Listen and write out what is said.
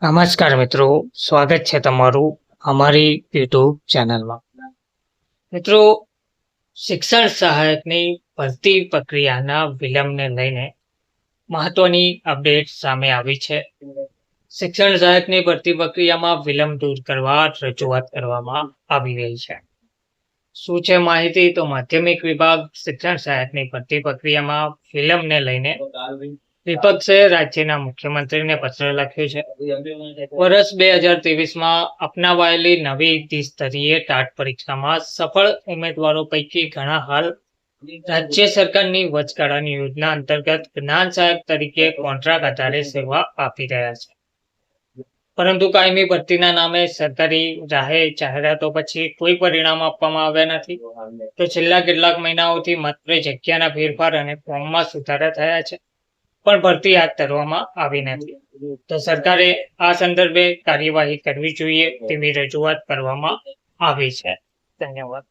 નમસ્કાર મિત્રો, સ્વાગત છે તમારું અમારી યુટ્યુબ ચેનલમાં. મિત્રો, શિક્ષણ સહાયકની ભરતી પ્રક્રિયાના વિલંબને લઈને મહત્વની અપડેટ સામે આવી છે. શિક્ષણ સહાયકની ભરતી પ્રક્રિયામાં વિલંબ દૂર કરવા રજૂઆત કરવામાં આવી રહી છે. શું છે માહિતી? તો માધ્યમિક વિભાગ શિક્ષણ સહાયકની ભરતી પ્રક્રિયામાં વિલંબને લઈને વિપક્ષે રાજ્યના મુખ્યમંત્રીને પત્ર લખ્યું છે. વર્ષ 2023માં અપનાવાયેલી નવી દ્વિસ્તરીય ટાટ પરીક્ષામાં સફળ ઉમેદવારો પૈકી ઘણા હાલ રાજ્ય સરકારની વચગાળાની યોજના અંતર્ગત જ્ઞાન સહાયક તરીકે કોન્ટ્રાક્ટ આધારે સેવા આપી રહ્યા છે. પરંતુ કાયમી ભરતીના નામે સરકારી રાહે જાહેરાતો પછી કોઈ પરિણામ આપવામાં આવ્યા નથી. તો છેલ્લા કેટલાક મહિનાઓથી માત્ર જગ્યાના ફેરફાર અને ફોર્મમાં સુધારા થયા છે, પણ ભરતી હાથ ધરવામાં આવી નથી. તો સરકારે આ સંદર્ભે કાર્યવાહી કરવી જોઈએ તેવી રજૂઆત કરવામાં આવી છે. ધન્યવાદ.